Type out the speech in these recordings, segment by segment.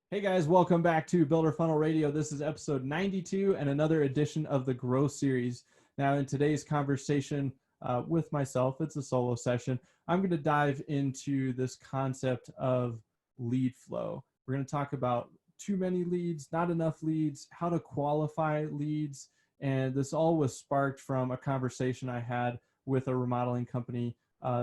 Hey guys, welcome back to Builder Funnel Radio. This is episode 92 and another edition of the Growth Series. Now, in today's conversation with myself, it's a solo session. I'm going to dive into this concept of lead flow. We're going to talk about too many leads, not enough leads, how to qualify leads. And this all was sparked from a conversation I had with a remodeling company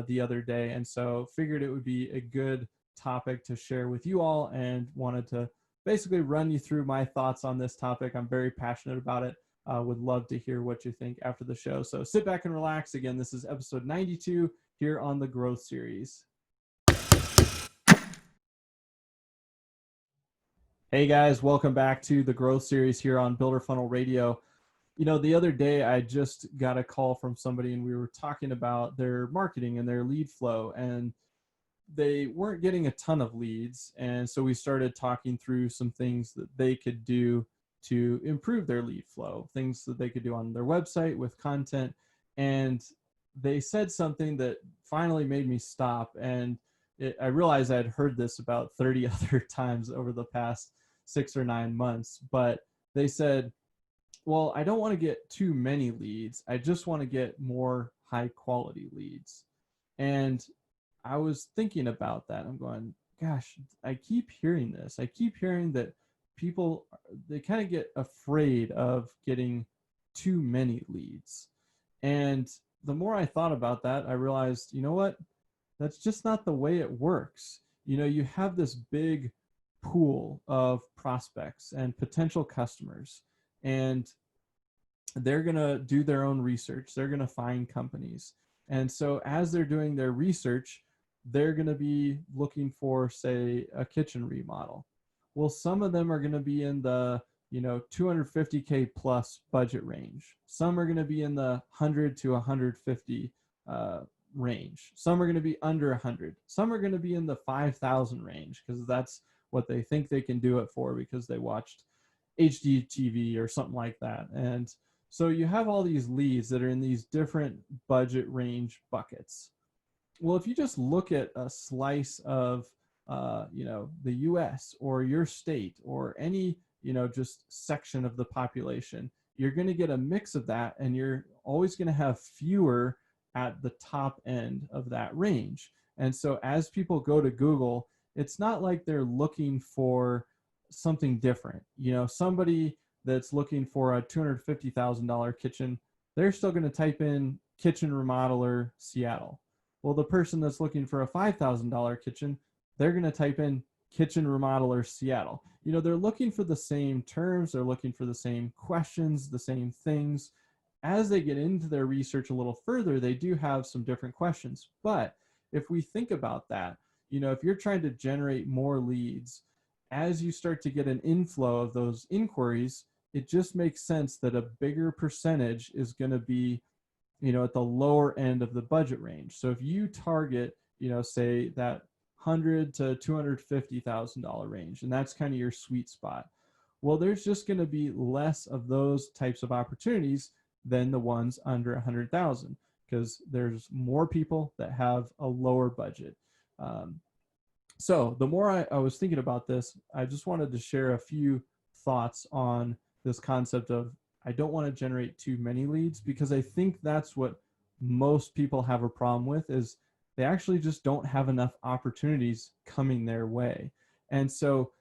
the other day. And so figured it would be a good topic to share with you all and wanted to basically run you through my thoughts on this topic. I'm very passionate about it. Would love to hear what you think after the show. So sit back and relax. Again, this is episode 92 here on the Growth Series. Hey guys, welcome back to the Growth Series here on Builder Funnel Radio. You know, the other day I just got a call from somebody and we were talking about their marketing and their lead flow, and they weren't getting a ton of leads. And so we started talking through some things that they could do to improve their lead flow, things that they could do on their website with content. And they said something that finally made me stop. And I realized I'd heard this about 30 other times over the past 6 or 9 months, but they said, well, I don't want to get too many leads. I just want to get more high quality leads. And I was thinking about that. I'm going, gosh, I keep hearing this. I keep hearing that people, they kind of get afraid of getting too many leads. And the more I thought about that, I realized, you know what? That's just not the way it works. You know, you have this big pool of prospects and potential customers, and they're going to do their own research. They're going to find companies. And so as they're doing their research, they're going to be looking for, say, a kitchen remodel. Well, some of them are going to be in the, 250K plus budget range. Some are going to be in the 100 to 150 range. Some are going to be under 100. Some are going to be in the 5,000 range because that's what they think they can do it for because they watched HGTV or something like that. And so you have all these leads that are in these different budget range buckets. Well, if you just look at a slice of, the U.S. or your state or any, just section of the population, you're going to get a mix of that, and you're always going to have fewer at the top end of that range. And so as people go to Google, it's not like they're looking for something different. Somebody that's looking for a $250,000 kitchen, they're still going to type in kitchen remodeler Seattle. Well, the person that's looking for a $5,000 kitchen, they're going to type in kitchen remodeler Seattle. They're looking for the same terms. They're looking for the same questions, the same things. As they get into their research a little further, they do have some different questions. But if we think about that, if you're trying to generate more leads, as you start to get an inflow of those inquiries, it just makes sense that a bigger percentage is going to be at the lower end of the budget range. So if you target, say that $100 to $250,000 range, and that's kind of your sweet spot, well, there's just going to be less of those types of opportunities than the ones under 100,000 because there's more people that have a lower budget. So the more I was thinking about this, I just wanted to share a few thoughts on this concept of I don't want to generate too many leads, because I think that's what most people have a problem with, is they actually just don't have enough opportunities coming their way. And so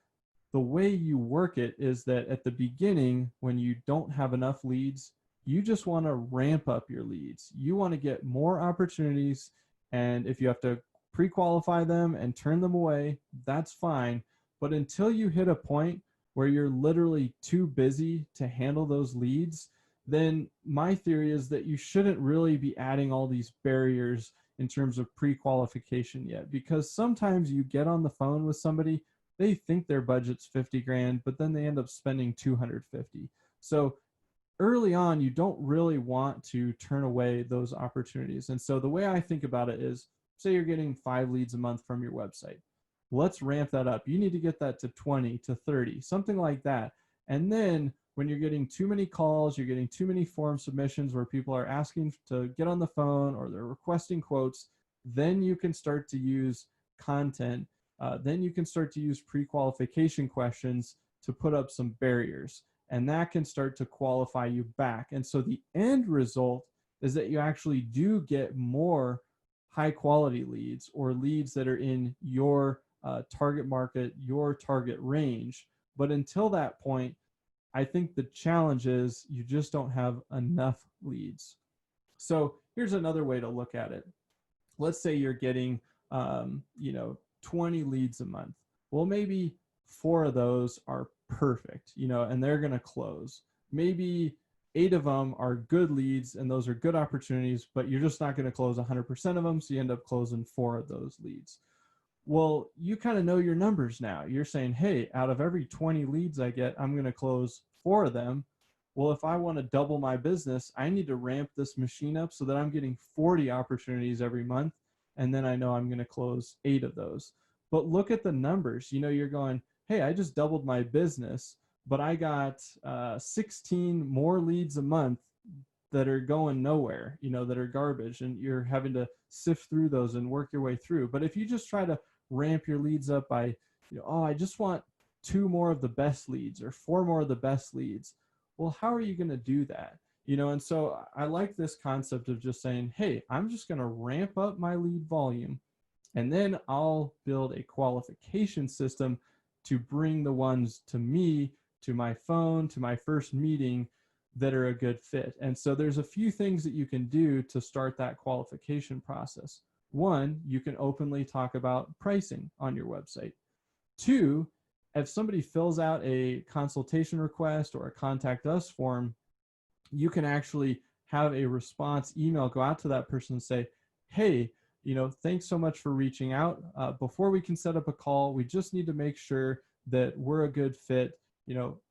the way you work it is that at the beginning, when you don't have enough leads, you just want to ramp up your leads. You want to get more opportunities. And if you have to pre-qualify them and turn them away, that's fine. But until you hit a point where you're literally too busy to handle those leads, then my theory is that you shouldn't really be adding all these barriers in terms of pre-qualification yet. Because sometimes you get on the phone with somebody, they think their budget's 50 grand, but then they end up spending 250. So early on, you don't really want to turn away those opportunities. And so the way I think about it is, say you're getting 5 leads a month from your website. Let's ramp that up. You need to get that to 20 to 30, something like that. And then when you're getting too many calls, you're getting too many form submissions where people are asking to get on the phone or they're requesting quotes, then you can start to use content then you can start to use pre-qualification questions to put up some barriers, and that can start to qualify you back. And so the end result is that you actually do get more high quality leads, or leads that are in your target market, your target range. But until that point, I think the challenge is you just don't have enough leads. So here's another way to look at it. Let's say you're getting 20 leads a month. Well, maybe 4 of those are perfect, and they're going to close. Maybe 8 of them are good leads, and those are good opportunities, but you're just not going to close 100% of them, so you end up closing 4 of those leads. Well, you kind of know your numbers now. You're saying, hey, out of every 20 leads I get, I'm going to close 4 of them. Well, if I want to double my business, I need to ramp this machine up so that I'm getting 40 opportunities every month, and then I know I'm going to close 8 of those. But look at the numbers. You're going, hey, I just doubled my business, but I got 16 more leads a month that are going nowhere, that are garbage, and you're having to sift through those and work your way through. But if you just try to ramp your leads up by, I just want 2 more of the best leads or 4 more of the best leads. Well, how are you going to do that? And so I like this concept of just saying, hey, I'm just going to ramp up my lead volume, and then I'll build a qualification system to bring the ones to me, to my phone, to my first meeting that are a good fit. And so there's a few things that you can do to start that qualification process. 1, you can openly talk about pricing on your website. 2, if somebody fills out a consultation request or a contact us form, you can actually have a response email go out to that person and say, hey, thanks so much for reaching out. Before we can set up a call, we just need to make sure that we're a good fit.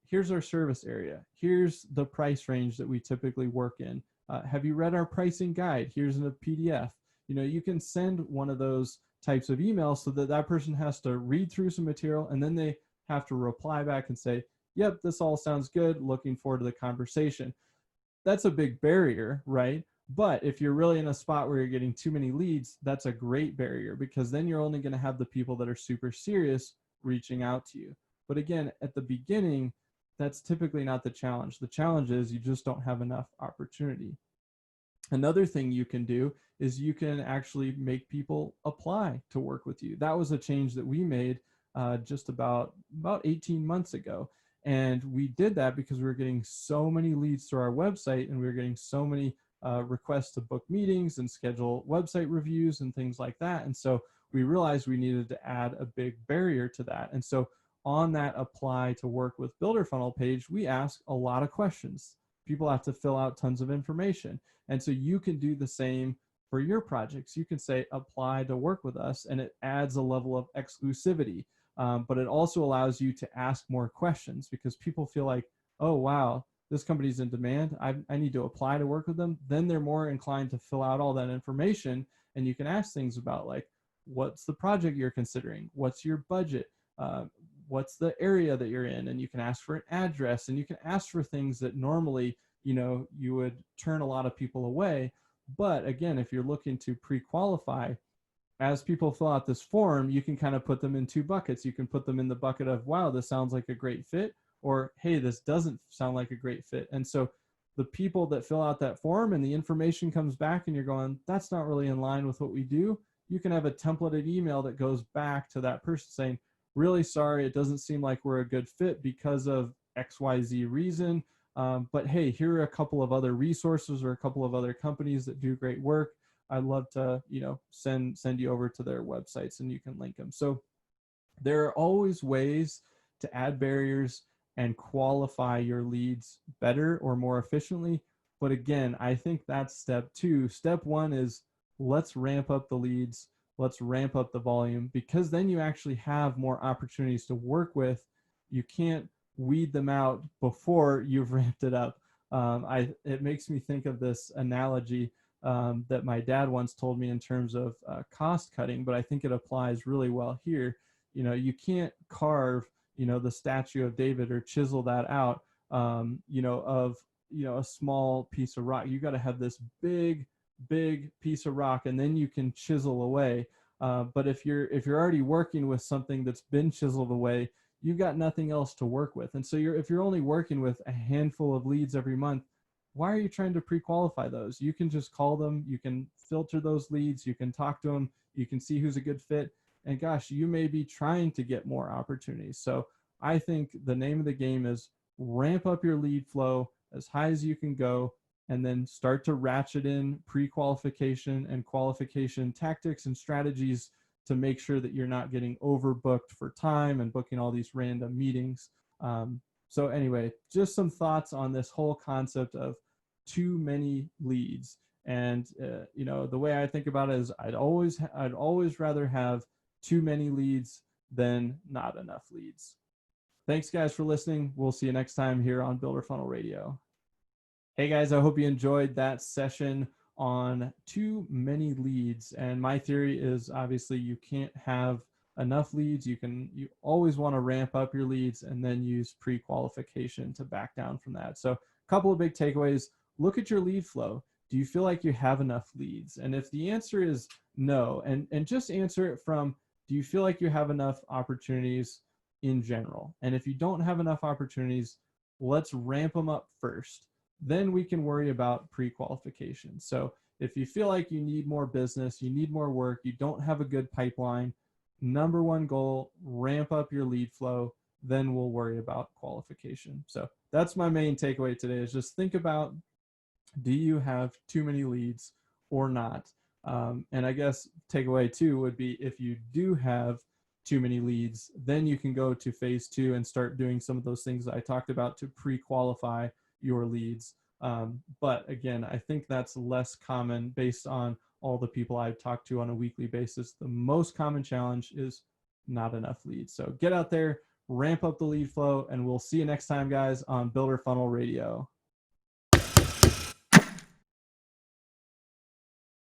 Here's our service area. Here's the price range that we typically work in. Have you read our pricing guide? Here's a PDF. You can send one of those types of emails so that that person has to read through some material, and then they have to reply back and say, yep, this all sounds good. Looking forward to the conversation. That's a big barrier, right? But if you're really in a spot where you're getting too many leads, that's a great barrier, because then you're only going to have the people that are super serious reaching out to you. But again, at the beginning, that's typically not the challenge. The challenge is you just don't have enough opportunity. Another thing you can do is you can actually make people apply to work with you. That was a change that we made just about 18 months ago. And we did that because we were getting so many leads through our website, and we were getting so many requests to book meetings and schedule website reviews and things like that. And so we realized we needed to add a big barrier to that. And so on that apply to work with Builder Funnel page, we ask a lot of questions. People have to fill out tons of information. And so you can do the same for your projects. You can say apply to work with us, and it adds a level of exclusivity. But it also allows you to ask more questions, because people feel like, oh, wow, this company's in demand. I need to apply to work with them. Then they're more inclined to fill out all that information. And you can ask things about, like, what's the project you're considering? What's your budget? What's the area that you're in? And you can ask for an address, and you can ask for things that normally, you would turn a lot of people away. But again, if you're looking to pre-qualify, as people fill out this form, you can kind of put them in 2 buckets. You can put them in the bucket of, wow, this sounds like a great fit, or, hey, this doesn't sound like a great fit. And so the people that fill out that form and the information comes back and you're going, that's not really in line with what we do, you can have a templated email that goes back to that person saying, really sorry, it doesn't seem like we're a good fit because of XYZ reason. But hey, here are a couple of other resources or a couple of other companies that do great work. I'd love to, send you over to their websites, and you can link them. So there are always ways to add barriers and qualify your leads better or more efficiently. But again, I think that's step 2. Step 1 is, let's ramp up the leads. Let's ramp up the volume, because then you actually have more opportunities to work with. You can't weed them out before you've ramped it up. It makes me think of this analogy that my dad once told me in terms of cost cutting, but I think it applies really well here. You can't carve, the statue of David or chisel that out, of a small piece of rock. You got to have this big piece of rock, and then you can chisel away. But if you're already working with something that's been chiseled away, you've got nothing else to work with. And so if you're only working with a handful of leads every month, why are you trying to pre-qualify those? You can just call them, you can filter those leads, you can talk to them, you can see who's a good fit, and gosh, you may be trying to get more opportunities. So I think the name of the game is ramp up your lead flow as high as you can go, and then start to ratchet in pre-qualification and qualification tactics and strategies to make sure that you're not getting overbooked for time and booking all these random meetings. So anyway, just some thoughts on this whole concept of too many leads. And you know, the way I think about it is I'd always rather have too many leads than not enough leads. Thanks guys for listening. We'll see you next time here on Builder Funnel Radio. Hey guys, I hope you enjoyed that session on too many leads. And my theory is obviously you can't have enough leads. You always want to ramp up your leads and then use pre-qualification to back down from that. So a couple of big takeaways. Look at your lead flow. Do you feel like you have enough leads? And if the answer is no, and just answer it from, do you feel like you have enough opportunities in general? And if you don't have enough opportunities, let's ramp them up first. Then we can worry about pre-qualification. So if you feel like you need more business, you need more work, you don't have a good pipeline, number one goal, ramp up your lead flow, then we'll worry about qualification. So that's my main takeaway today, is just think about, do you have too many leads or not? And I guess takeaway 2 would be, if you do have too many leads, then you can go to phase 2 and start doing some of those things that I talked about to pre-qualify your leads. But again, I think that's less common based on all the people I've talked to on a weekly basis. The most common challenge is not enough leads. So get out there, ramp up the lead flow, and we'll see you next time, guys, on Builder Funnel Radio.